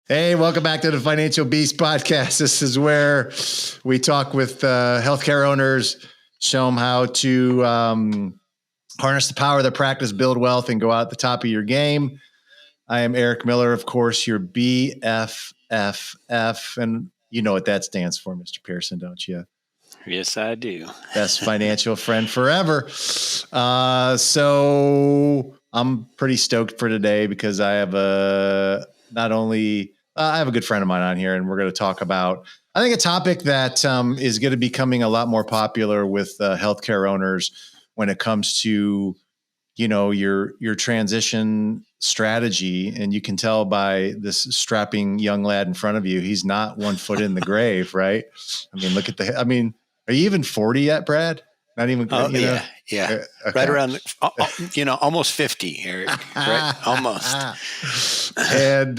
Hey, welcome back to the Financial Beast podcast. This is where we talk with healthcare owners, show them how to harness the power of their practice, build wealth, and go out at the top of your game. I am Eric Miller, of course, your BFFF, and you know what that stands for, Mr. Pierson, don't you? Yes, I do. Best financial friend forever. So I'm pretty stoked for today because I have I have a good friend of mine on here, and we're going to talk about, I think, a topic that is going to be becoming a lot more popular with healthcare owners when it comes to, your transition strategy. And you can tell by this strapping young lad in front of you, he's not 1 foot in the grave, right? I mean, look at are you even 40 yet, Brad? Not even. Oh, yeah. Okay. Right around, almost 50, Eric. Right, almost. And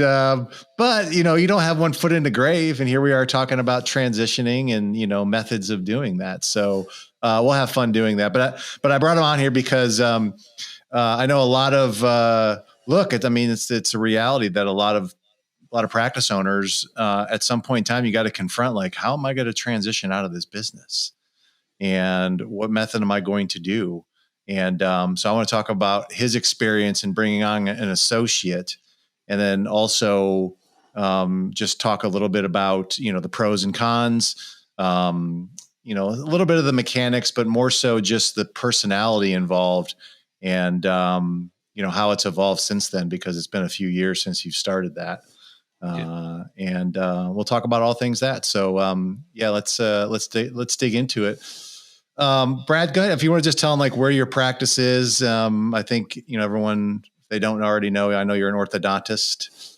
but you don't have 1 foot in the grave, and here we are talking about transitioning and methods of doing that. So we'll have fun doing that. But I brought him on here because I know a lot of it's a reality that a lot of practice owners at some point in time, you got to confront, like, how am I going to transition out of this business? And what method am I going to do? And so I want to talk about his experience in bringing on an associate, and then also just talk a little bit about, the pros and cons, a little bit of the mechanics, but more so just the personality involved, and, how it's evolved since then, because it's been a few years since you've started that. And we'll talk about all things that. So let's dig into it. Brad, go ahead. If you want to just tell them like where your practice is. I think, everyone, if they don't already know, I know you're an orthodontist.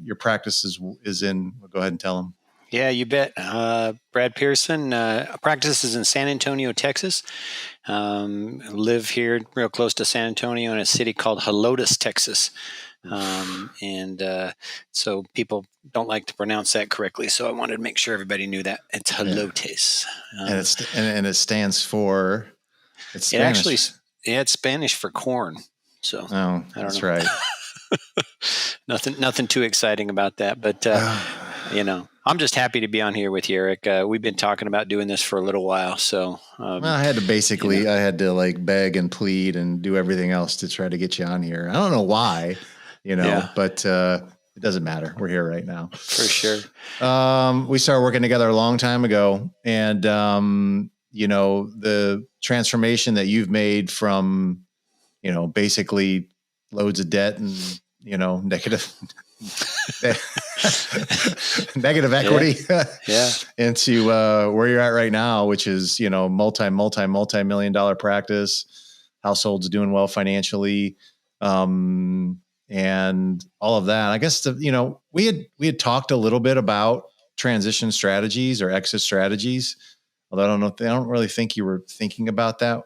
Your practice is in, go ahead and tell them. Yeah, you bet. Brad Pierson, practices in San Antonio, Texas. Live here real close to San Antonio in a city called Helotes, Texas. So people don't like to pronounce that correctly. So I wanted to make sure everybody knew that it's Helotes. And it stands for, it's Spanish. It's Spanish for corn. So I don't know. That's right. Nothing too exciting about that, but I'm just happy to be on here with you, Eric. We've been talking about doing this for a little while. So I had to I had to like beg and plead and do everything else to try to get you on here. I don't know why, but it doesn't matter. We're here right now. For sure. We started working together a long time ago, and the transformation that you've made from, basically loads of debt and, negative equity into where you're at right now, which is, multi-million-dollar practice, households doing well financially, and all of that. I guess we had talked a little bit about transition strategies or exit strategies, although I don't really think you were thinking about that.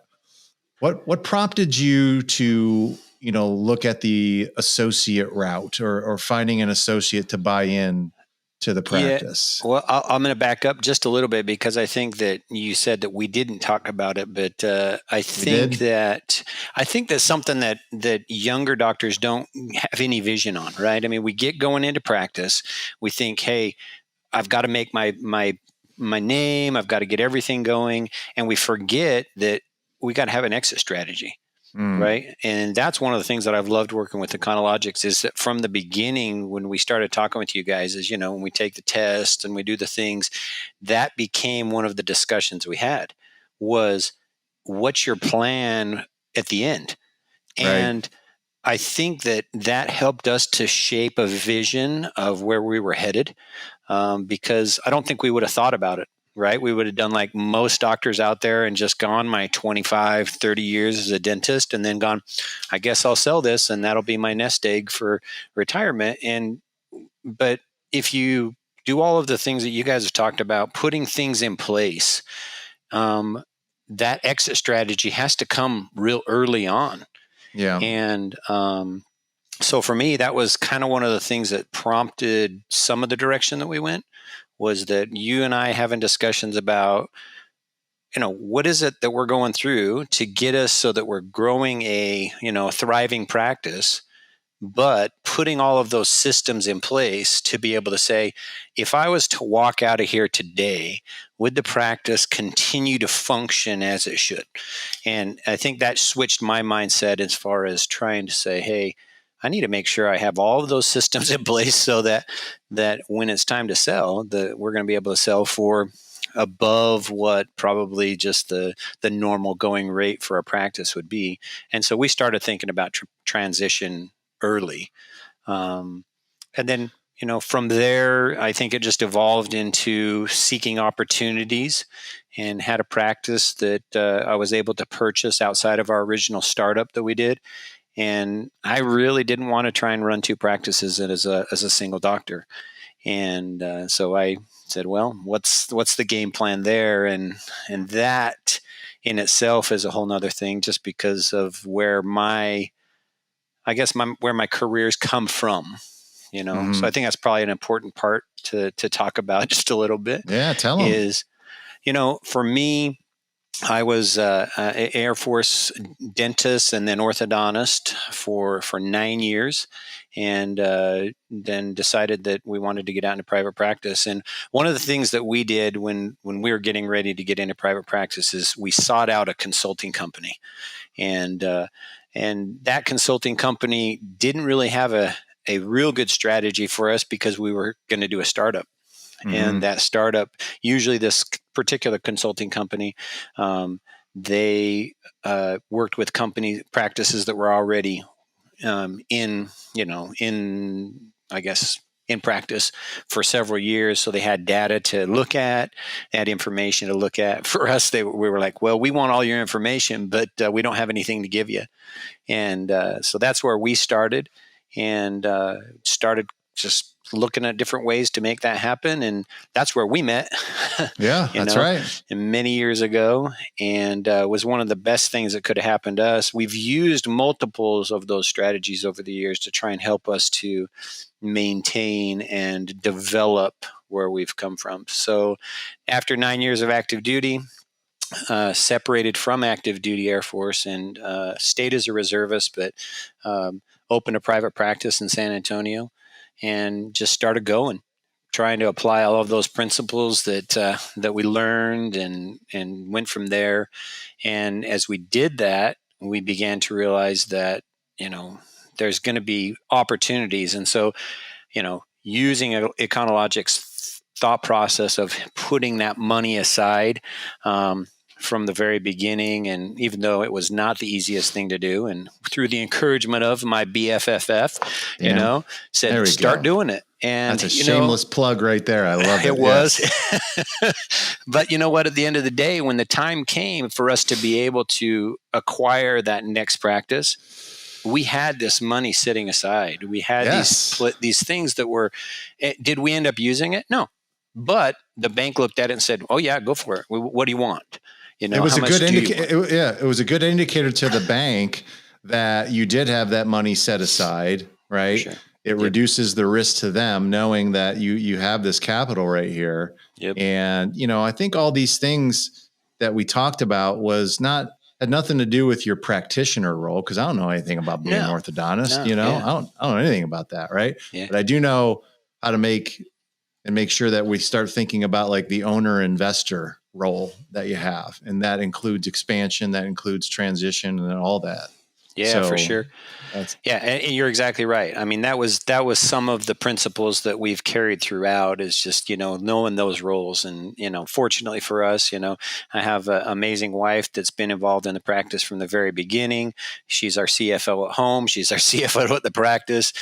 What prompted you to look at the associate route or finding an associate to buy in to the practice? Yeah. Well, I'm going to back up just a little bit, because I think that you said that we didn't talk about it, but I think that's something that younger doctors don't have any vision on, right? I mean, we get going into practice, we think, hey, I've got to make my name, I've got to get everything going, and we forget that we got to have an exit strategy. Right. And that's one of the things that I've loved working with Econologics, is that from the beginning, when we started talking with you guys, is, when we take the test and we do the things, that became one of the discussions we had, was what's your plan at the end? Right. And I think that helped us to shape a vision of where we were headed, because I don't think we would have thought about it. Right. We would have done like most doctors out there and just gone my 25, 30 years as a dentist, and then gone, I guess I'll sell this and that'll be my nest egg for retirement. But if you do all of the things that you guys have talked about, putting things in place, that exit strategy has to come real early on. Yeah. And so for me, that was kind of one of the things that prompted some of the direction that we went, was that you and I having discussions about, what is it that we're going through to get us so that we're growing a thriving practice, but putting all of those systems in place to be able to say, if I was to walk out of here today, would the practice continue to function as it should? And I think that switched my mindset as far as trying to say, hey, I need to make sure I have all of those systems in place so that when it's time to sell, we're going to be able to sell for above what probably just the normal going rate for a practice would be. And so we started thinking about transition early. And then, from there, I think it just evolved into seeking opportunities, and had a practice that I was able to purchase outside of our original startup that we did. And I really didn't want to try and run two practices as a single doctor. And so I said, well, what's the game plan there? And that in itself is a whole nother thing, just because of where my careers come from, So I think that's probably an important part to talk about just a little bit. Yeah, tell them. Is, for me, I was an Air Force dentist and then orthodontist for 9 years, and then decided that we wanted to get out into private practice. And one of the things that we did when we were getting ready to get into private practice is we sought out a consulting company, and that consulting company didn't really have a real good strategy for us because we were going to do a startup. And that startup, usually this particular consulting company, they worked with practices that were already in practice for several years. So they had data to look at, they had information to look at. For us, we were like, well, we want all your information, but we don't have anything to give you. And so that's where we started, and started just looking at different ways to make that happen. And that's where we met. Yeah, that's right. Many years ago, and was one of the best things that could have happened to us. We've used multiples of those strategies over the years to try and help us to maintain and develop where we've come from. So after 9 years of active duty, separated from active duty Air Force, and stayed as a reservist, but opened a private practice in San Antonio, and just started trying to apply all of those principles that we learned, and went from there. And as we did that, we began to realize that, there's going to be opportunities. And so, using Econologic's thought process of putting that money aside, from the very beginning, and even though it was not the easiest thing to do, and through the encouragement of my BFFF, said, start doing it. And that's a shameless plug right there. I love it. It was. But you know what? At the end of the day, when the time came for us to be able to acquire that next practice, we had this money sitting aside. We had these things that were, did we end up using it? No. But the bank looked at it and said, oh yeah, go for it. What do you want? It was a good indicator. It was a good indicator to the bank that you did have that money set aside, right? Sure. It reduces the risk to them knowing that you have this capital right here. Yep. And, I think all these things that we talked about had nothing to do with your practitioner role, because I don't know anything about being an orthodontist. I don't know anything about that, right? Yeah. But I do know how to make sure that we start thinking about like the owner investor role that you have. And that includes expansion, that includes transition, and all that. Yeah, for sure. And you're exactly right. I mean, that was some of the principles that we've carried throughout, is just, knowing those roles. And, fortunately for us, I have an amazing wife that's been involved in the practice from the very beginning. She's our CFO at home. She's our CFO at the practice.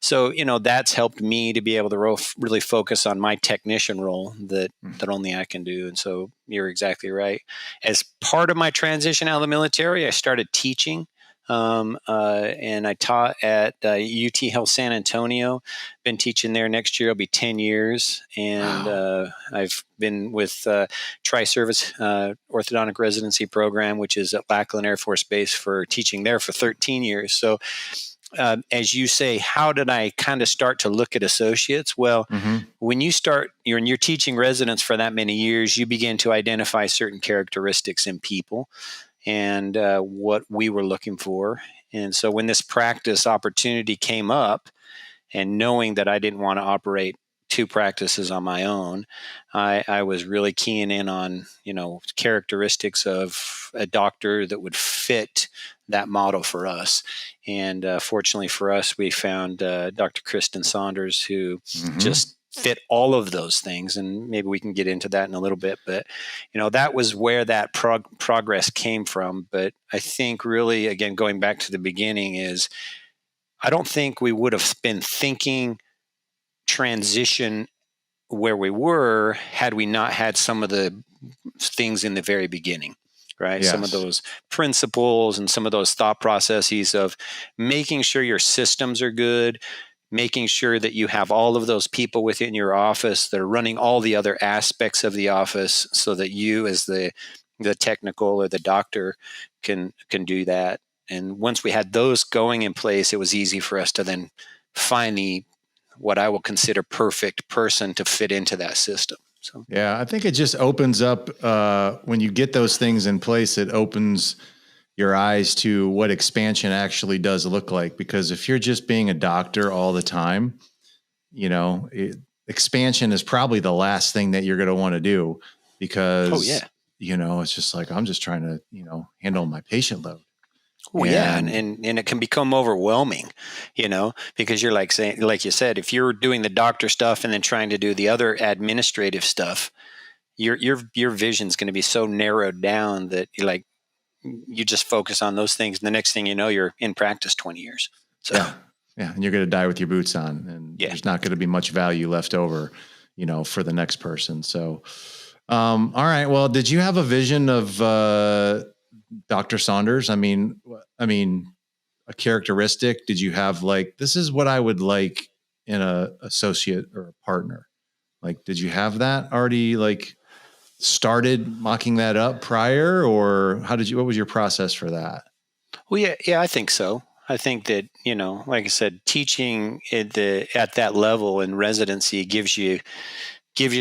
So, that's helped me to be able to really focus on my technician role that only I can do. And so you're exactly right. As part of my transition out of the military, I started teaching. And I taught at UT Health San Antonio. Been teaching there. Next year will be 10 years. And I've been with Tri-Service Orthodontic Residency Program, which is at Lackland Air Force Base, for teaching there for 13 years. So as you say, how did I kind of start to look at associates? Well, when you're teaching residents for that many years, you begin to identify certain characteristics in people. and what we were looking for. And so when this practice opportunity came up, and knowing that I didn't want to operate two practices on my own, I was really keying in on, characteristics of a doctor that would fit that model for us. And fortunately for us, we found Dr. Kristen Saunders, who just fit all of those things. And maybe we can get into that in a little bit. But, that was where that progress came from. But I think really, again, going back to the beginning is, I don't think we would have been thinking transition where we were had we not had some of the things in the very beginning, right? Yes. Some of those principles and some of those thought processes of making sure your systems are good, making sure that you have all of those people within your office that are running all the other aspects of the office, so that you as the technical or the doctor can do that. And once we had those going in place, it was easy for us to then find what I will consider perfect person to fit into that system. So yeah, I think it just opens up when you get those things in place. It opens your eyes to what expansion actually does look like. Because if you're just being a doctor all the time, expansion is probably the last thing that you're going to want to do, because it's just like, I'm just trying to handle my patient load. Well, yeah, and it can become overwhelming, because you're like you said, if you're doing the doctor stuff and then trying to do the other administrative stuff, your vision's going to be so narrowed down that you just focus on those things. And the next thing you know, you're in practice 20 years. So yeah, and you're going to die with your boots on, and there's not going to be much value left over, for the next person. So, all right. Well, did you have a vision of Dr. Saunders? I mean, a characteristic? Did you have this is what I would like in a associate or a partner? Did you have that already started mocking that up prior, or what was your process for that? Well, yeah, I think so. I think that, like I said, teaching at that level in residency gives you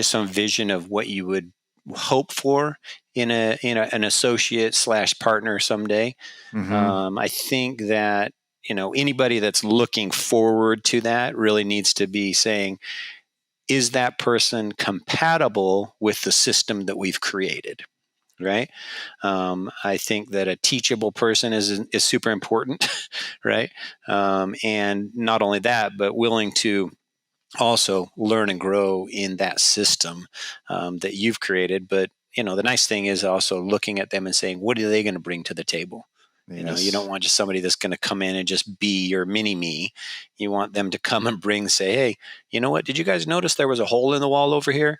some vision of what you would hope for in an associate / partner someday. I think that, anybody that's looking forward to that really needs to be saying, is that person compatible with the system that we've created? Right. I think that a teachable person is super important. Right. And not only that, but willing to also learn and grow in that system that you've created. But, the nice thing is also looking at them and saying, what are they going to bring to the table? Yes. You don't want just somebody that's going to come in and just be your mini me. You want them to come and say, hey, you know what? Did you guys notice there was a hole in the wall over here?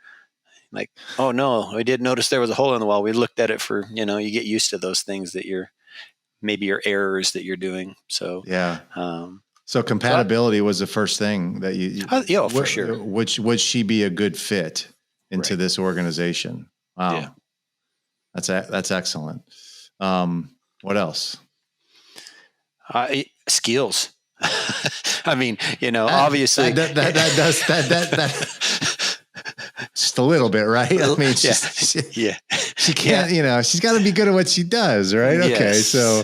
Like, oh no, I did notice there was a hole in the wall. We looked at it for, you get used to those things that maybe your errors that you're doing. So, so compatibility was the first thing that you for sure. Would she be a good fit into this organization? Wow. Yeah. That's excellent. What else? Skills. I mean, obviously that just a little bit, right? I mean, she can't, she's got to be good at what she does, right? Yes. Okay. So,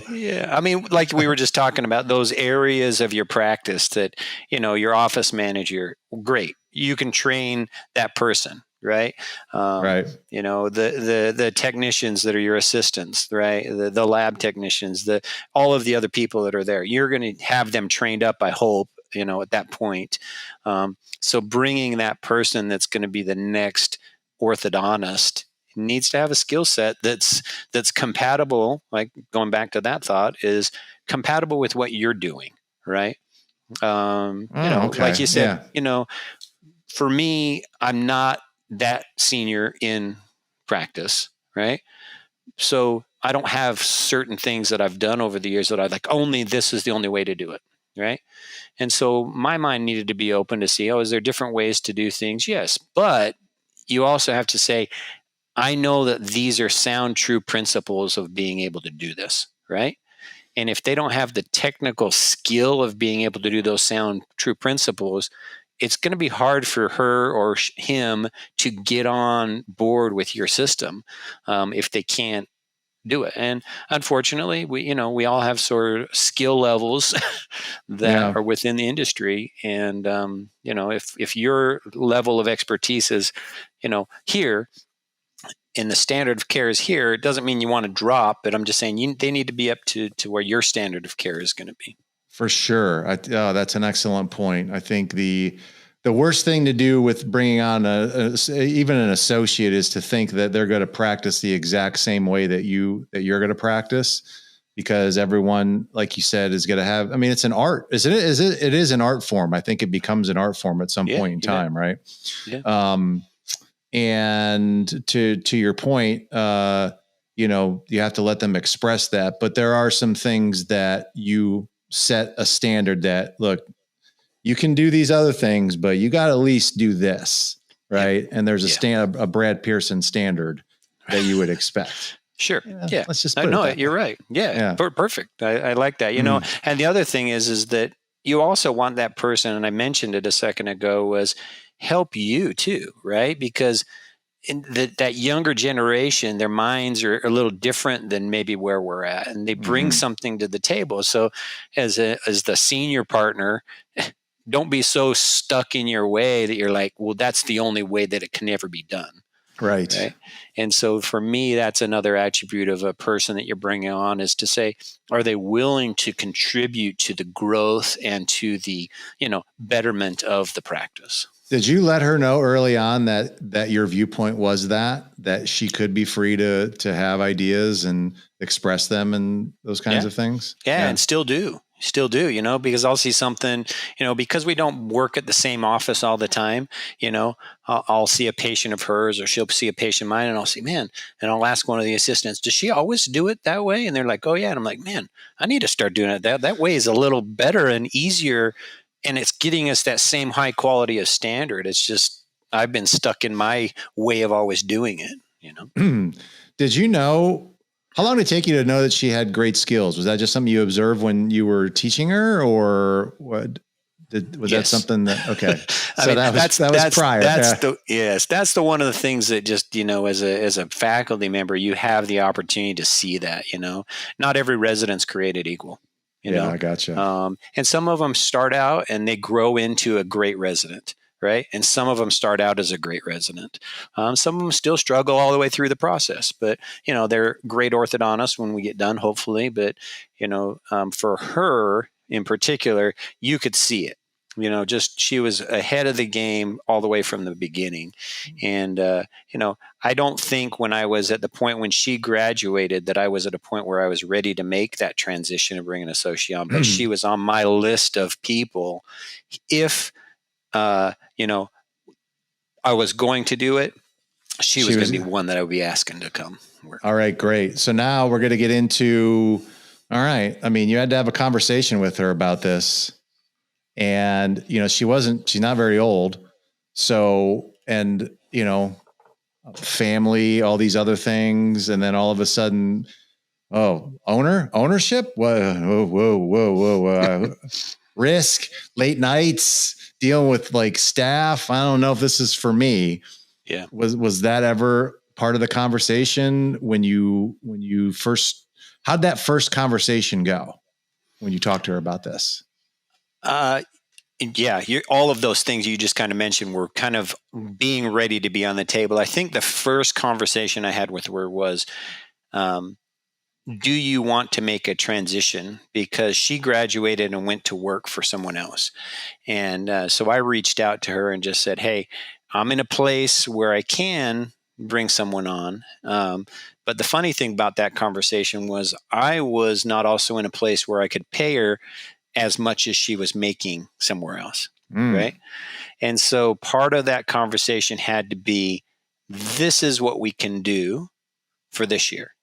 I mean, like we were just talking about those areas of your practice that, your office manager, great. You can train that person. Right. Right. The technicians that are your assistants, right. The lab technicians, all of the other people that are there, you're going to have them trained up, I hope, at that point. So bringing that person that's going to be the next orthodontist needs to have a skill set that's compatible. Like going back to that thought, is compatible with what you're doing. Right. Okay. Like you said, for me, I'm not that senior in practice, right? So I don't have certain things that I've done over the years that I like, only this is the only way to do it, right? And so my mind needed to be open to see, is there different ways to do things? Yes, but you also have to say, I know that these are sound, true principles of being able to do this, right? And if they don't have the technical skill of being able to do those sound, true principles, it's going to be hard for her or him to get on board with your system if they can't do it. And unfortunately, we all have sort of skill levels that Yeah, are within the industry. And, if your level of expertise is, here, and the standard of care is here, it doesn't mean you want to drop, but I'm just saying they need to be up to where your standard of care is going to be. for sure. That's an excellent point. I think the worst thing to do with bringing on even an associate is to think that they're going to practice the exact same way that you're going to practice, because everyone, like you said, is going to have. I mean, it's an art, isn't it? It is an art form. I think it becomes an art form at some point in time, right? Yeah. And to your point, you have to let them express that. But there are some things that you set a standard that, look, you can do these other things, but you got to at least do this, right? Yep. And there's a Brad Pierson standard that you would expect. Sure. Yeah. Let's just put it. You're right. Yeah. Perfect. I like that. And the other thing is that you also want that person, and I mentioned it a second ago, was help you too, right? Because in that younger generation, their minds are a little different than maybe where we're at, and they bring something to the table. So as the senior partner, don't be so stuck in your way that you're like, well, that's the only way that it can ever be done. Right. And so for me, that's another attribute of a person that you're bringing on, is to say, are they willing to contribute to the growth and to the, betterment of the practice? Did you let her know early on that your viewpoint was that she could be free to have ideas and express them and those kinds of things? Yeah. And still do, because I'll see something, because we don't work at the same office all the time, I'll see a patient of hers, or she'll see a patient of mine, and I'll see, man, and I'll ask one of the assistants, does she always do it that way? And they're like, oh yeah. And I'm like, man, I need to start doing it. That way is a little better and easier. And it's getting us that same high quality of standard. It's just, I've been stuck in my way of always doing it, Did you know, how long did it take you to know that she had great skills? Was that just something you observed when you were teaching her, or what? Was that something that, okay. So that was prior. That's the one of the things that just, as a faculty member, you have the opportunity to see that, not every resident's created equal. I gotcha. And some of them start out and they grow into a great resident, right? And some of them start out as a great resident. Some of them still struggle all the way through the process, but they're great orthodontists when we get done, hopefully. But for her in particular, you could see it. Just she was ahead of the game all the way from the beginning. And, I don't think when I was at the point when she graduated that I was at a point where I was ready to make that transition and bring an associate on, but she was on my list of people. If, I was going to do it, she was going to be one that I would be asking to come work. All right, great. So now we're going to get into, all right. I mean, you had to have a conversation with her about this. And, she's not very old. So, and, family, all these other things. And then all of a sudden, ownership. Whoa. Risk, late nights, dealing with like staff. I don't know if this is for me. Yeah. Was that ever part of the conversation when you first, how'd that first conversation go when you talked to her about this? All of those things you just kind of mentioned were kind of being ready to be on the table. I think the first conversation I had with her was, do you want to make a transition? Because she graduated and went to work for someone else. And so I reached out to her and just said, hey, I'm in a place where I can bring someone on. But the funny thing about that conversation was I was not also in a place where I could pay her as much as she was making somewhere else. Right. And so part of that conversation had to be, this is what we can do for this year.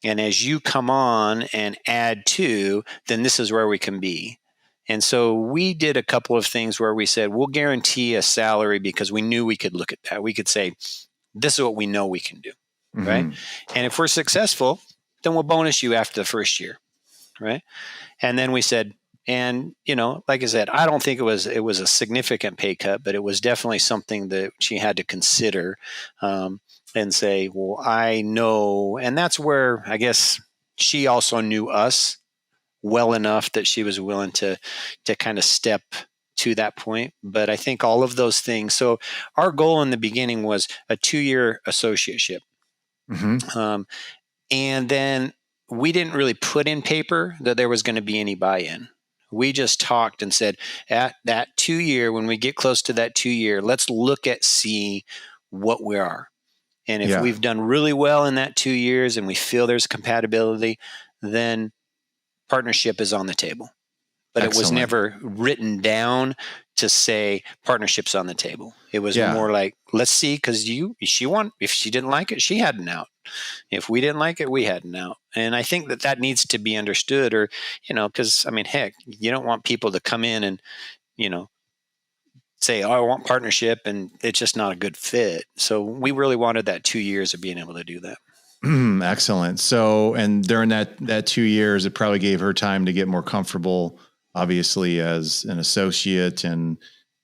And as you come on and add to, then this is where we can be. And so we did a couple of things where we said, we'll guarantee a salary because we knew we could look at that. We could say, this is what we know we can do. Right. And if we're successful, then we'll bonus you after the first year. Right. And then we said, and, like I said, I don't think it was a significant pay cut, but it was definitely something that she had to consider. and say, well, I know. And that's where I guess she also knew us well enough that she was willing to kind of step to that point. But I think all of those things. So our goal in the beginning was a 2-year associateship. Mm-hmm. And then we didn't really put in paper that there was going to be any buy-in. We just talked and said, at that 2-year, when we get close to that 2-year, let's look at see what we are. And if Yeah. we've done really well in that 2 years and we feel there's compatibility, then partnership is on the table. But it was Excellent. never written down to say partnerships on the table. It was Yeah. more like, let's see, because if she didn't like it, she had an out. If we didn't like it, we had an out. And I think that needs to be understood, or, because I mean, heck, you don't want people to come in and, say, oh, I want partnership, and it's just not a good fit. So we really wanted that 2 years of being able to do that. Excellent. So, and during that 2 years, it probably gave her time to get more comfortable, obviously, as an associate,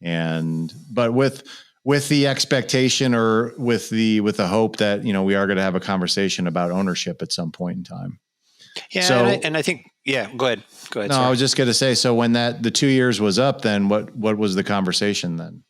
but with the expectation, or with the hope that, we are going to have a conversation about ownership at some point in time. Yeah. So, and I think, yeah, go ahead. No, sorry. I was just going to say, so when the 2 years was up, then what was the conversation then?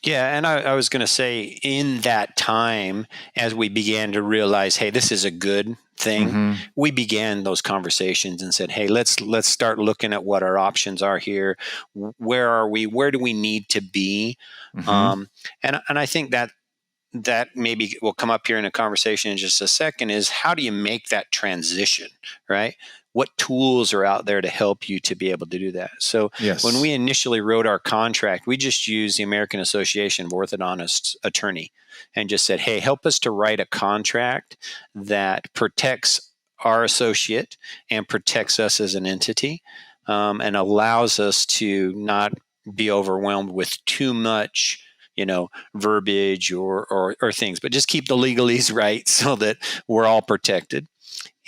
Yeah. And I was going to say, in that time, as we began to realize, hey, this is a good thing, we began those conversations and said, hey, let's start looking at what our options are here. Where are we? Where do we need to be? And I think that maybe will come up here in a conversation in just a second, is how do you make that transition, right? What tools are out there to help you to be able to do that? So when we initially wrote our contract, we just used the American Association of Orthodontists attorney and just said, hey, help us to write a contract that protects our associate and protects us as an entity, and allows us to not be overwhelmed with too much verbiage or things, but just keep the legalese right so that we're all protected.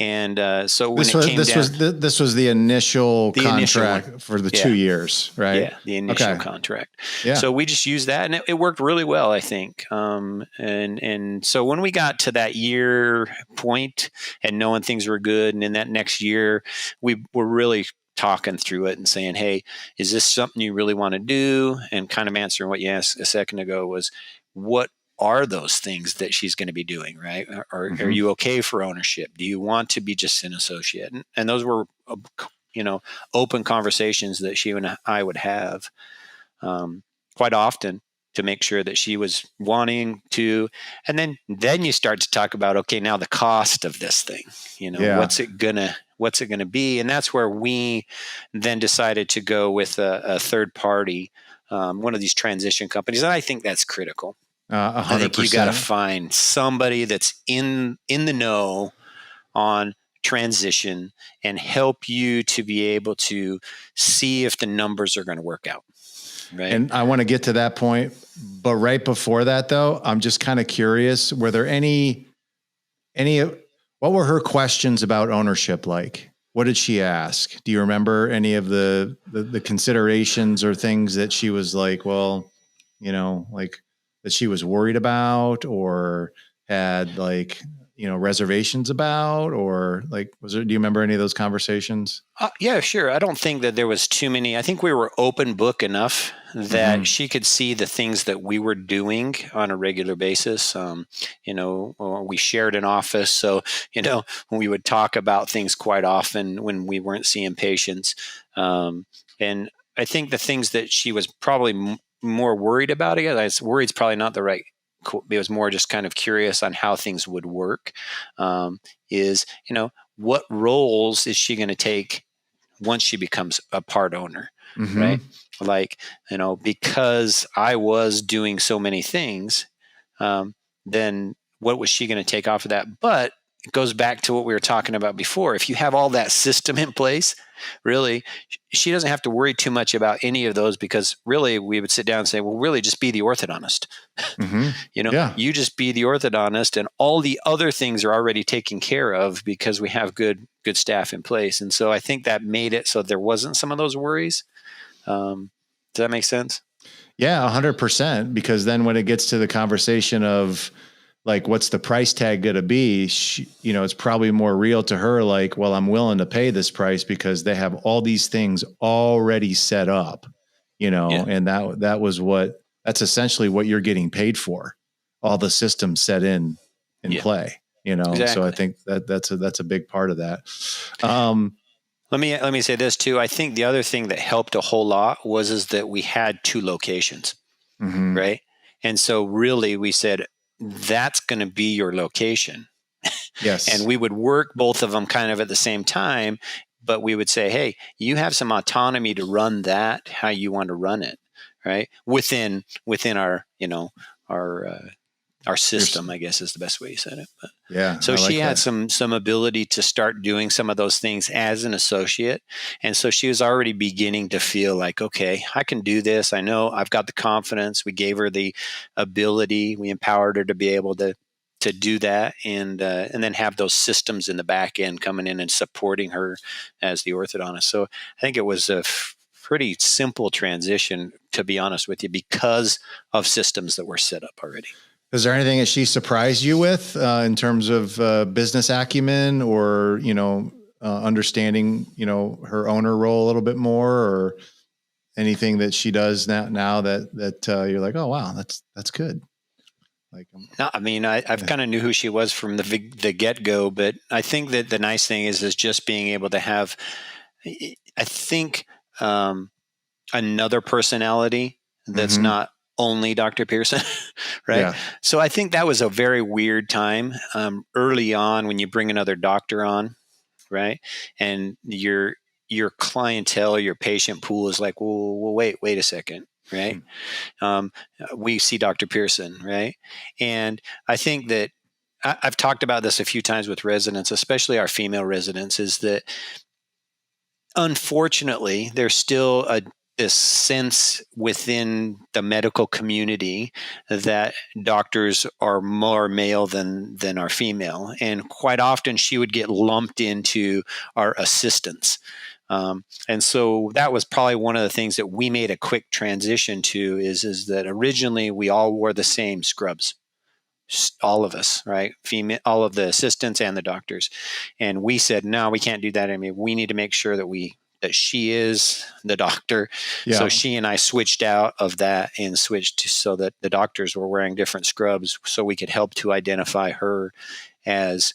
And so when this was the initial contract for the 2 years, right? Yeah, the initial contract. Yeah. So we just used that, and it worked really well, I think. And so when we got to that year point and knowing things were good, and in that next year, we were really talking through it and saying, hey, is this something you really want to do? And kind of answering what you asked a second ago was, what are those things that she's going to be doing, right? Are you okay for ownership? Do you want to be just an associate? And those were, open conversations that she and I would have quite often, to make sure that she was wanting to. And then you start to talk about, okay, now the cost of this thing, what's it gonna be? And that's where we then decided to go with a third party, one of these transition companies. And I think that's critical. 100%. I think you got to find somebody that's in the know on transition and help you to be able to see if the numbers are going to work out. Right. And I want to get to that point, but right before that, though, I'm just kind of curious, were there any, what were her questions about ownership like? What did she ask? Do you remember any of the considerations or things that she was like, well, like that she was worried about, or had reservations about, or like, do you remember any of those conversations? Yeah, sure. I don't think that there was too many. I think we were open book enough that she could see the things that we were doing on a regular basis. We shared an office, so, we would talk about things quite often when we weren't seeing patients. And I think the things that she was probably more worried about, worried is probably not the right. It was more just kind of curious on how things would work. Is, what roles is she going to take once she becomes a part owner, right? Like, because I was doing so many things, then what was she going to take off of that? But it goes back to what we were talking about before. If you have all that system in place, really, she doesn't have to worry too much about any of those, because really we would sit down and say, well, really just be the orthodontist. You just be the orthodontist, and all the other things are already taken care of because we have good staff in place. And so I think that made it so there wasn't some of those worries. Does that make sense? Yeah, 100%. Because then when it gets to the conversation of, like, what's the price tag going to be? It's probably more real to her. Like, well, I'm willing to pay this price because they have all these things already set up, and that's essentially what you're getting paid for. All the systems set in play, Exactly. So I think that's a big part of that. Let me say this too. I think the other thing that helped a whole lot is that we had 2 locations, right? And so really we said, that's going to be your location. Yes. And we would work both of them kind of at the same time, but we would say, hey, you have some autonomy to run that how you want to run it, right? Within our, our system, I guess is the best way you said it. But, yeah. So she had some ability to start doing some of those things as an associate. And so she was already beginning to feel like, okay, I can do this. I know I've got the confidence. We gave her the ability. We empowered her to be able to do that, and then have those systems in the back end coming in and supporting her as the orthodontist. So I think it was a pretty simple transition, to be honest with you, because of systems that were set up already. Is there anything that she surprised you with in terms of business acumen, or understanding her owner role a little bit more, or anything that she does now that you're like, oh wow, that's good? Like, no, I mean, I've kind of knew who she was from the get go, but I think that the nice thing is just being able to have, I think, another personality that's not only Dr. Pierson, right? Yeah. So I think that was a very weird time early on when you bring another doctor on, right? And your clientele, your patient pool is like, well, wait a second, right? We see Dr. Pierson, right? And I think that I've talked about this a few times with residents, especially our female residents, is that unfortunately there's still this sense within the medical community that doctors are more male than are female. And quite often she would get lumped into our assistants. And so that was probably one of the things that we made a quick transition to is that originally we all wore the same scrubs. All of us, right? Female, all of the assistants and the doctors. And we said, no, we can't do that. I mean, we need to make sure that she is the doctor. Yeah. So she and I switched out of that and switched so that the doctors were wearing different scrubs, so we could help to identify her as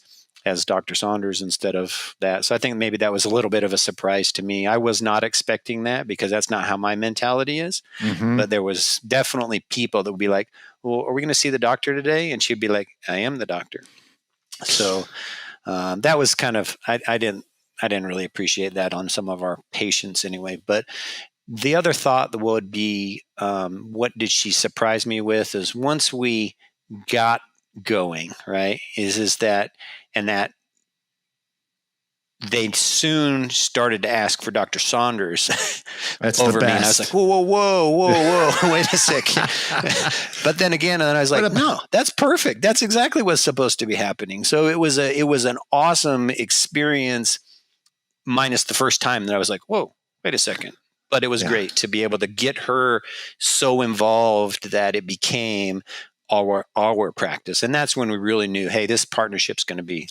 Dr. Saunders instead of that. So I think maybe that was a little bit of a surprise to me. I was not expecting that because that's not how my mentality is. But there was definitely people that would be like, well, are we going to see the doctor today? And she'd be like, I am the doctor. So that was kind of, I didn't really appreciate that on some of our patients anyway. But the other thought that would be, what did she surprise me with, is once we got going, right, is that, and that they soon started to ask for Dr. Saunders over me. And I was like, whoa, wait a second. But then again, and I was like, no, that's perfect. That's exactly what's supposed to be happening. So it was an awesome experience, minus the first time that I was like, whoa, wait a second. But it was great to be able to get her so involved that it became our practice. And that's when we really knew, hey, this partnership's going to be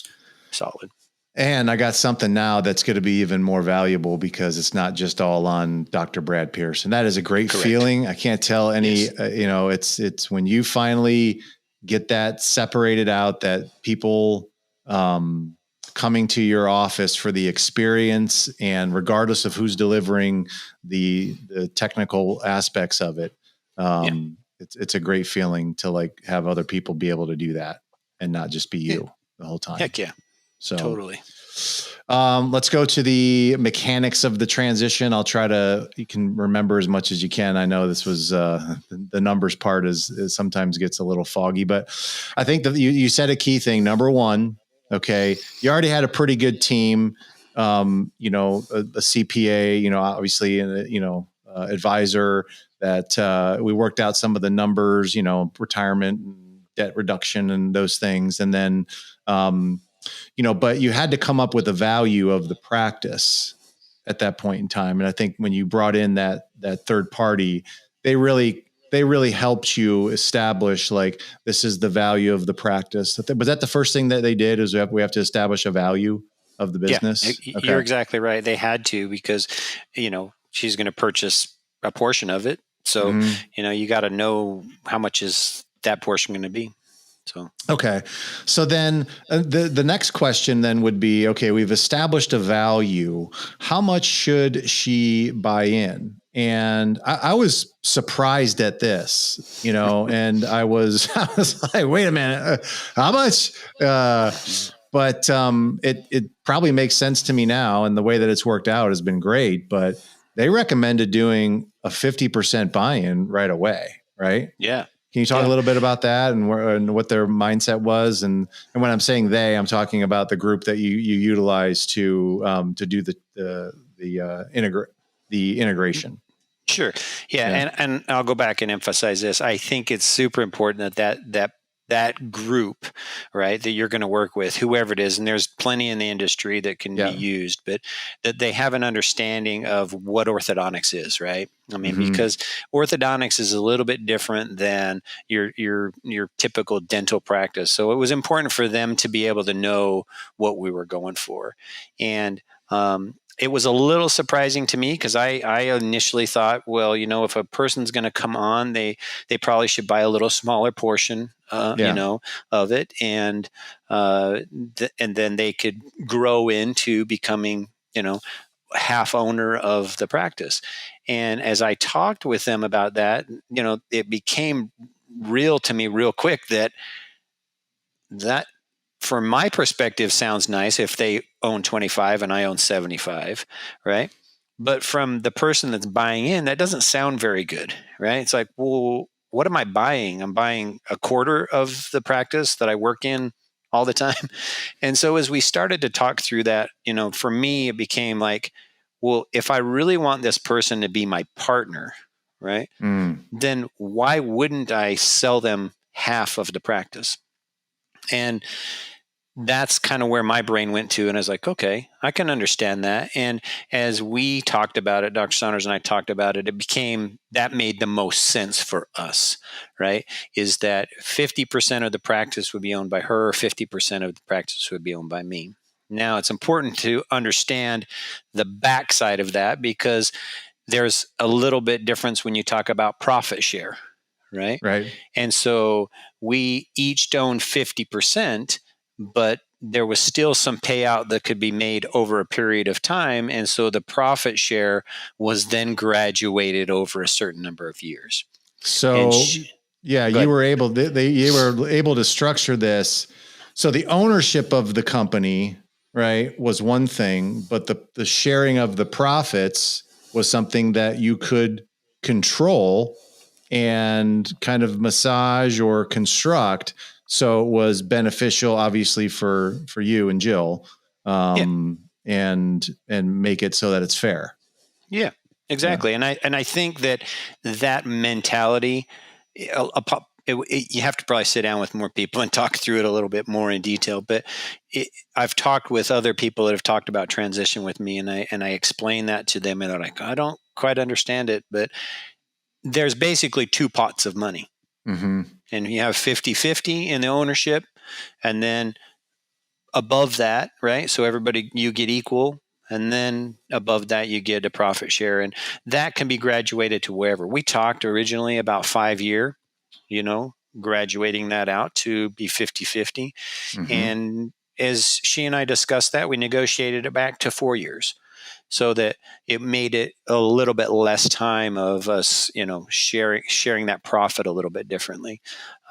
solid. And I got something now that's going to be even more valuable because it's not just all on Dr. Brad Pierson. That is a great feeling. I can't tell any, it's when you finally get that separated out, that people coming to your office for the experience, and regardless of who's delivering the technical aspects of it, it's a great feeling to like have other people be able to do that and not just be you the whole time. Heck yeah. So totally. Let's go to the mechanics of the transition. I'll try to, you can remember as much as you can. I know this was the numbers part is sometimes gets a little foggy, but I think that you said a key thing. Number one, okay, you already had a pretty good team, a CPA, obviously, and advisor that we worked out some of the numbers, retirement and debt reduction and those things. And then, but you had to come up with a value of the practice at that point in time. And I think when you brought in that third party, they really they really helped you establish like, this is the value of the practice. Was that the first thing that they did, is we have to establish a value of the Yeah, business? you're Okay. exactly right. They had to, because, she's going to purchase a portion of it. So, Mm-hmm. you got to know how much is that portion going to be. So, okay. So then the next question then would be, okay, we've established a value. How much should she buy in? And I was surprised at this, and I was like, wait a minute, how much? But it probably makes sense to me now, and the way that it's worked out has been great. But they recommended doing a 50% buy-in right away, right? yeah. Can you talk a Yeah. little bit about that and what their mindset was? And when I'm saying they, I'm talking about the group that you utilize to do the integration. Sure. Yeah. And I'll go back and emphasize this. I think it's super important that group, right, that you're going to work with, whoever it is, and there's plenty in the industry that can be used, but that they have an understanding of what orthodontics is, right? I mean, because orthodontics is a little bit different than your typical dental practice. So it was important for them to be able to know what we were going for. And it was a little surprising to me, because I initially thought, well, if a person's going to come on, they probably should buy a little smaller portion, of it, and then they could grow into becoming, half owner of the practice. And as I talked with them about that, it became real to me real quick that from my perspective sounds nice if they own 25 and I own 75, right? But from the person that's buying in, that doesn't sound very good, right? It's like, well, what am I buying? I'm buying a quarter of the practice that I work in all the time. And so as we started to talk through that, for me, it became like, well, if I really want this person to be my partner, right, then why wouldn't I sell them half of the practice? And that's kind of where my brain went to. And I was like, okay, I can understand that. And as we talked about it, Dr. Saunders and I talked about it, that made the most sense for us, right? Is that 50% of the practice would be owned by her, 50% of the practice would be owned by me. Now, it's important to understand the backside of that, because there's a little bit difference when you talk about profit share, right? Right. And so we each owned 50%, but there was still some payout that could be made over a period of time. And so the profit share was then graduated over a certain number of years. So you were able to structure this. So the ownership of the company, right, was one thing, but the sharing of the profits was something that you could control and kind of massage or construct. So it was beneficial, obviously, for you and Jill, and make it so that it's fair. Yeah, exactly. Yeah. And I think that mentality, you have to probably sit down with more people and talk through it a little bit more in detail. But I've talked with other people that have talked about transition with me, and I explain that to them, and they're like, I don't quite understand it, but there's basically two pots of money. And you have 50-50 in the ownership, and then above that, right? So everybody, you get equal. And then above that, you get a profit share. And that can be graduated to wherever. We talked originally about 5-year, graduating that out to be 50-50. And as she and I discussed that, we negotiated it back to 4 years, so that it made it a little bit less time of us, sharing that profit a little bit differently.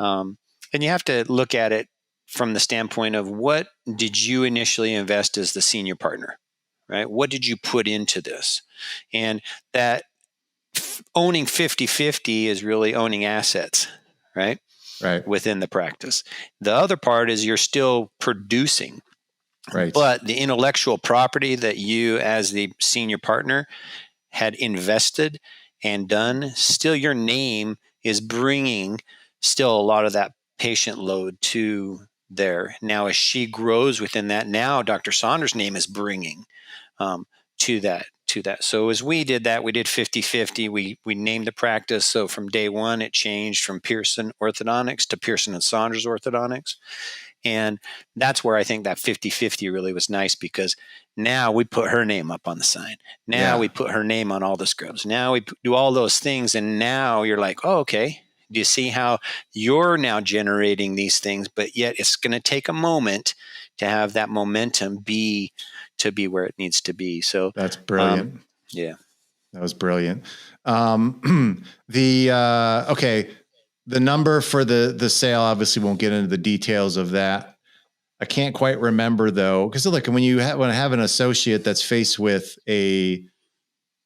And you have to look at it from the standpoint of, what did you initially invest as the senior partner, right? What did you put into this? And that owning 50-50 is really owning assets, right? Right. Within the practice. The other part is you're still producing. Right. But the intellectual property that you as the senior partner had invested and done, still your name is bringing still a lot of that patient load to there. Now, as she grows within that, now Dr. Saunders' name is bringing to to that. So as we did that, we did 50-50. We named the practice. So from day one, it changed from Pierson Orthodontics to Pierson and Saunders Orthodontics. And that's where I think that 50-50 really was nice, because now we put her name up on the sign. Now we put her name on all the scrubs. Now we do all those things. And now you're like, oh, okay. Do you see how you're now generating these things, but yet it's going to take a moment to have that momentum be where it needs to be. So that's brilliant. Yeah, that was brilliant. Okay. The number for the sale, obviously won't get into the details of that. I can't quite remember though. Cause look, when I have an associate that's faced with a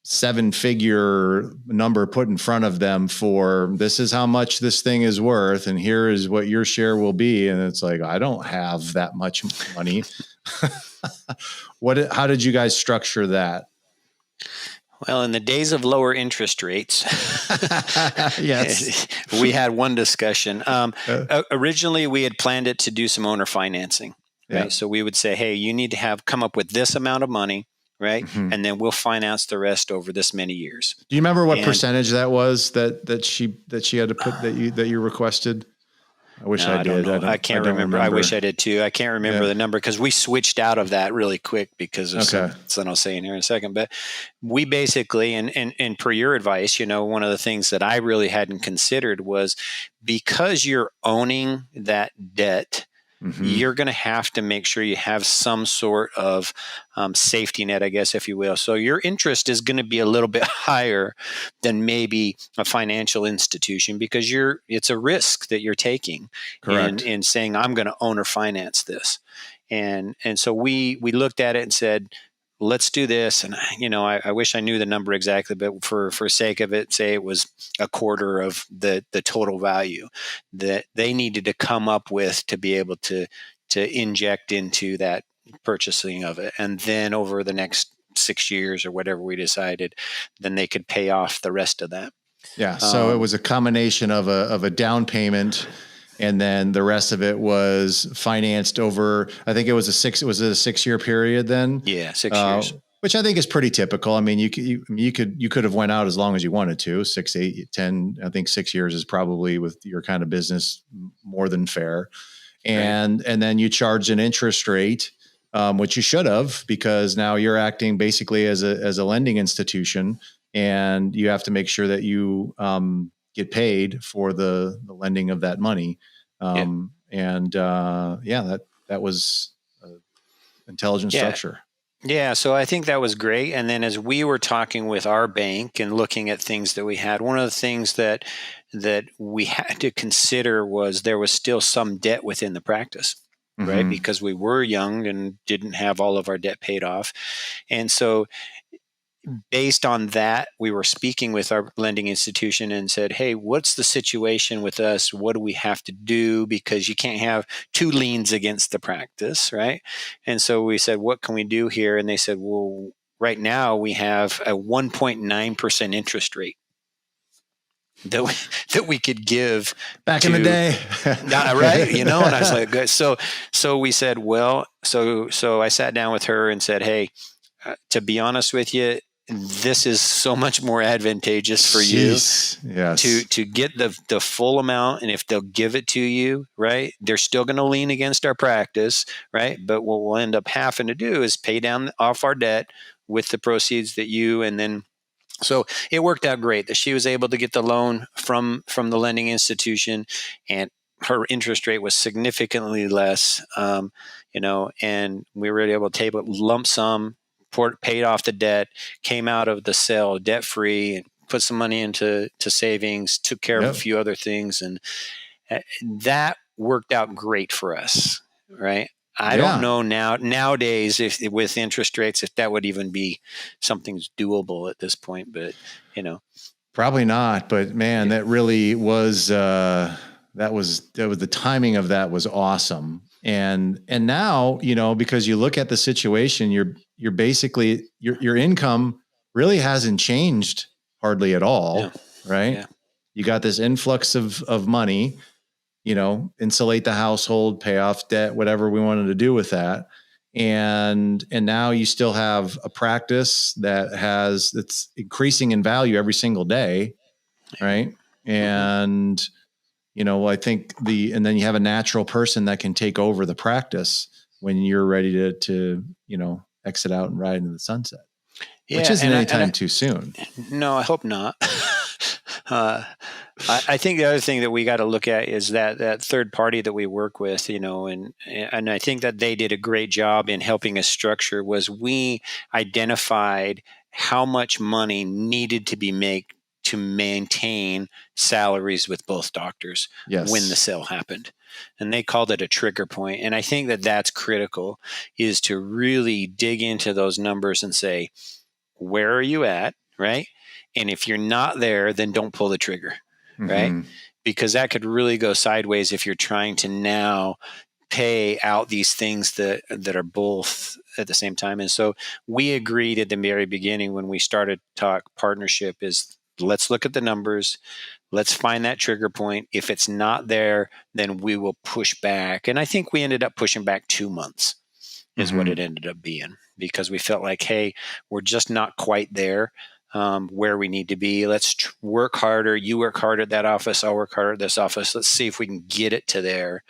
7-figure number put in front of them for, this is how much this thing is worth, and here is what your share will be. And it's like, I don't have that much money. How did you guys structure that? Well, in the days of lower interest rates, yes, we had one discussion. Originally, we had planned it to do some owner financing. Right? Yeah. So we would say, hey, you need to come up with this amount of money, right? Mm-hmm. And then we'll finance the rest over this many years. Do you remember what percentage that was that she had to put that you requested? I wish I did. I can't remember. I wish I did too. I can't remember the number because we switched out of that really quick because of something I'll say in here in a second. But we basically, and per your advice, one of the things that I really hadn't considered was, because you're owning that debt, mm-hmm. you're going to have to make sure you have some sort of safety net, I guess, if you will. So your interest is going to be a little bit higher than maybe a financial institution, because it's a risk that you're taking in saying, I'm going to own or finance this. And so we looked at it and said, let's do this. And, I wish I knew the number exactly, but for sake of it, say it was a quarter of the total value that they needed to come up with to be able to inject into that purchasing of it. And then over the next 6 years or whatever we decided, then they could pay off the rest of that. Yeah. So it was a combination of a down payment, and then the rest of it was financed over, I think it was a 6-year period then? Yeah, 6 years. Which I think is pretty typical. I mean, you could have went out as long as you wanted to, 6, 8, 10. I think 6 years is probably, with your kind of business, more than fair. And then you charge an interest rate, which you should have, because now you're acting basically as a lending institution, and you have to make sure that you get paid for the lending of that money. That was intelligent structure. Yeah. So I think that was great. And then as we were talking with our bank and looking at things that we had, one of the things that we had to consider was there was still some debt within the practice, mm-hmm. right? Because we were young and didn't have all of our debt paid off. And so based on that, we were speaking with our lending institution and said, hey, what's the situation with us? What do we have to do? Because you can't have two liens against the practice, right? And so we said, what can we do here? And they said, well, right now we have a 1.9% interest rate that we could give back in the day. Right? And I was like, good. So we said, well, so I sat down with her and said, hey, to be honest with you, this is so much more advantageous for you to get the full amount. And if they'll give it to you, right, they're still going to lean against our practice, right? But what we'll end up having to do is pay down off our debt with the proceeds so it worked out great that she was able to get the loan from the lending institution, and her interest rate was significantly less, and we were able to take a lump sum, paid off the debt, came out of the sale debt-free, and put some money into savings, took care of a few other things. And that worked out great for us, right? I don't know nowadays if with interest rates, if that would even be something's doable at this point, but probably not. But man, that really was, that was the timing of that was awesome. And now, because you look at the situation, you're basically, your income really hasn't changed hardly at all, right? Yeah. You got this influx of money, insulate the household, pay off debt, whatever we wanted to do with that. and now you still have a practice that's increasing in value every single day, right? And I think and then you have a natural person that can take over the practice when you're ready to exit out and ride into the sunset, which isn't anytime too soon. No, I hope not. I think the other thing that we got to look at is that third party that we work with, and I think that they did a great job in helping us structure. Was we identified how much money needed to be made to maintain salaries with both doctors when the sale happened, and they called it a trigger point. And I think that that's critical, is to really dig into those numbers and say, where are you at, right? And if you're not there, then don't pull the trigger, right? Because that could really go sideways if you're trying to now pay out these things that are both at the same time. And so we agreed at the very beginning when we started to talk partnership is, let's look at the numbers. Let's find that trigger point. If it's not there, then we will push back. And I think we ended up pushing back 2 months is what it ended up being, because we felt like, hey, we're just not quite there where we need to be. Let's work harder. You work hard at that office. I'll work harder at this office. Let's see if we can get it to there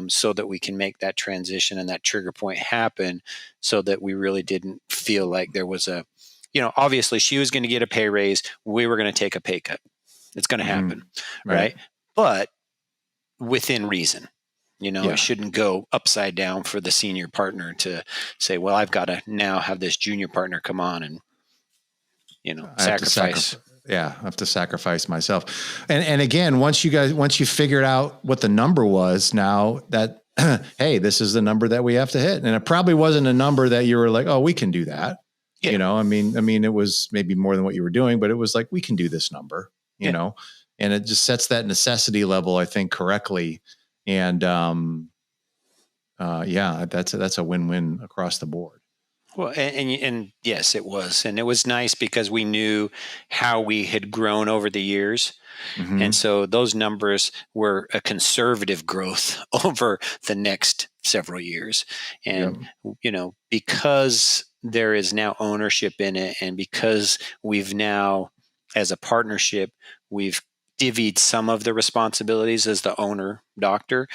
so that we can make that transition and that trigger point happen, so that we really didn't feel like there was obviously she was going to get a pay raise. We were going to take a pay cut. It's going to happen. Right. But within reason. It shouldn't go upside down for the senior partner to say, well, I've got to now have this junior partner come on and, sacrifice. I have to sacrifice myself. And again, once you figured out what the number was, now that, hey, this is the number that we have to hit. And it probably wasn't a number that you were like, oh, we can do that. Yeah. I mean, it was maybe more than what you were doing, but it was like, we can do this number, and it just sets that necessity level, I think, correctly. And that's a win-win across the board. Well, and yes, it was. And it was nice because we knew how we had grown over the years. And so those numbers were a conservative growth over the next several years. And, because there is now ownership in it, and because we've now, as a partnership, we've divvied some of the responsibilities as the owner doctor.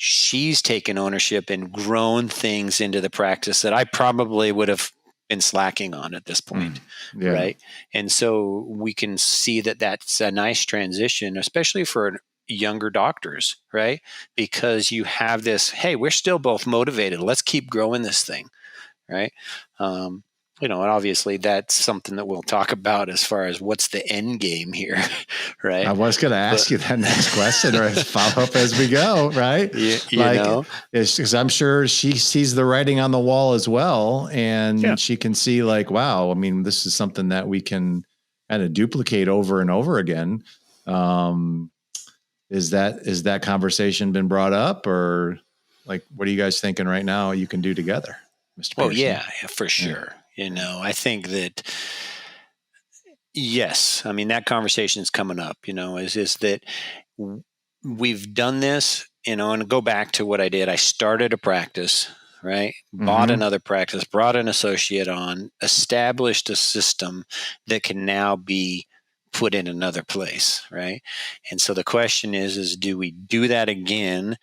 She's taken ownership and grown things into the practice that I probably would have been slacking on at this point. Right. And so we can see that that's a nice transition, especially for younger doctors, right? Because you have this, hey, we're still both motivated. Let's keep growing this thing. Right. And obviously that's something that we'll talk about as far as what's the end game here, right? I was going to ask you that next question, or follow up as we go, right? Because I'm sure she sees the writing on the wall as well, and she can see like, wow, I mean, this is something that we can kind of duplicate over and over again. Is that conversation been brought up, or like, what are you guys thinking right now you can do together, Mr. Pierson? Well, yeah, for sure. I think that, yes, I mean, that conversation is coming up, is that we've done this, and go back to what I did. I started a practice, right? Bought another practice, brought an associate on, established a system that can now be put in another place, right? And so the question is do we do that again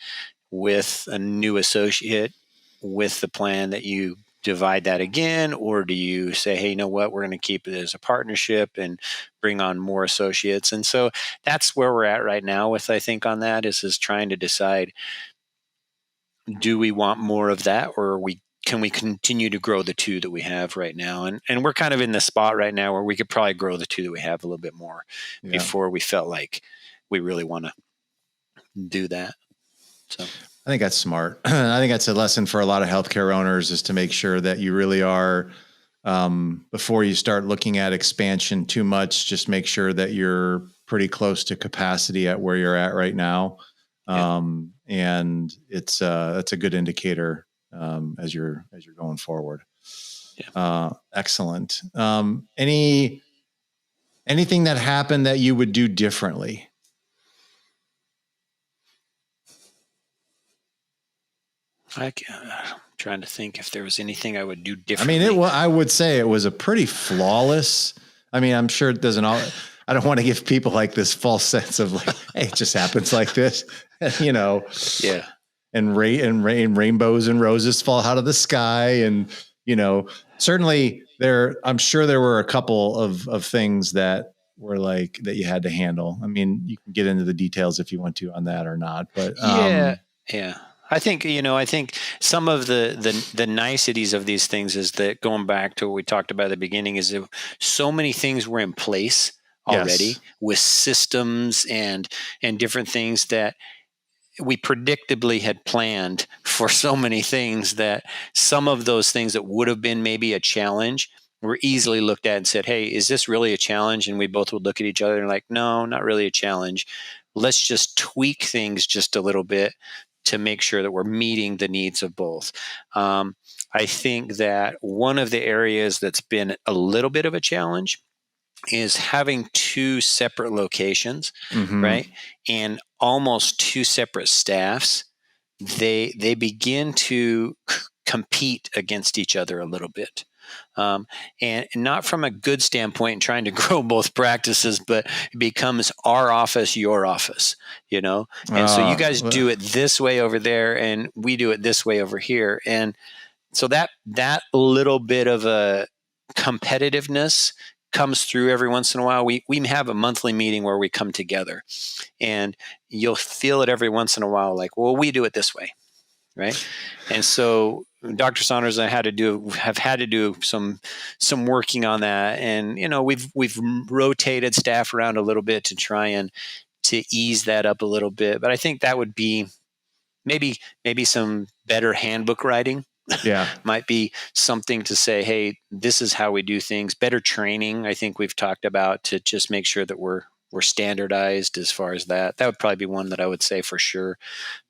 with a new associate with the plan that you divide that again, or do you say, hey, you know what, we're going to keep it as a partnership and bring on more associates? And so that's where we're at right now with, I think, on that is trying to decide, do we want more of that, or can we continue to grow the two that we have right now? And we're kind of in the spot right now where we could probably grow the two that we have a little bit more before we felt like we really want to do that. So I think that's smart. I think that's a lesson for a lot of healthcare owners, is to make sure that you really are, before you start looking at expansion too much, just make sure that you're pretty close to capacity at where you're at right now. And that's a good indicator, as you're going forward. Excellent. Anything that happened that you would do differently? Trying to think if there was anything I would do differently. I mean, I would say it was a pretty flawless. I mean, I'm sure it doesn't all. I don't want to give people like this false sense of like, hey, it just happens like this, you know. Yeah. And rainbows and roses fall out of the sky, and you know, certainly I'm sure there were a couple of things that were like that you had to handle. I mean, you can get into the details if you want to on that or not, but yeah. I think some of the niceties of these things is that, going back to what we talked about at the beginning, is that so many things were in place already, yes, with systems and different things that we predictably had planned for, so many things that some of those things that would have been maybe a challenge were easily looked at and said, hey, is this really a challenge? And we both would look at each other and like, no, not really a challenge. Let's just tweak things just a little bit to make sure that we're meeting the needs of both. I think that one of the areas that's been a little bit of a challenge is having two separate locations, right? And almost two separate staffs. They begin to compete against each other a little bit. And not from a good standpoint in trying to grow both practices, but it becomes our office, your office, you know? And so you guys do it this way over there, and we do it this way over here. And so that little bit of a competitiveness comes through every once in a while. We have a monthly meeting where we come together, and you'll feel it every once in a while, like, well, we do it this way, right? And so Dr. Saunders and I have had to do some working on that, and you know, we've rotated staff around a little bit to try and to ease that up a little bit. But I think that would be maybe some better handbook writing. Yeah. Might be something to say, hey, this is how we do things. Better training, I think we've talked about, to just make sure that we're standardized as far as that. That would probably be one that I would say for sure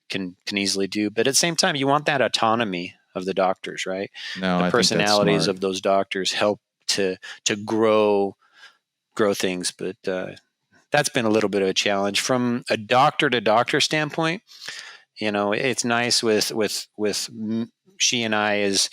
can easily do. But at the same time, you want that autonomy of the doctors, right? No, the I personalities of those doctors help to grow things. But that's been a little bit of a challenge from a doctor to doctor standpoint. You know, it's nice with she and I, is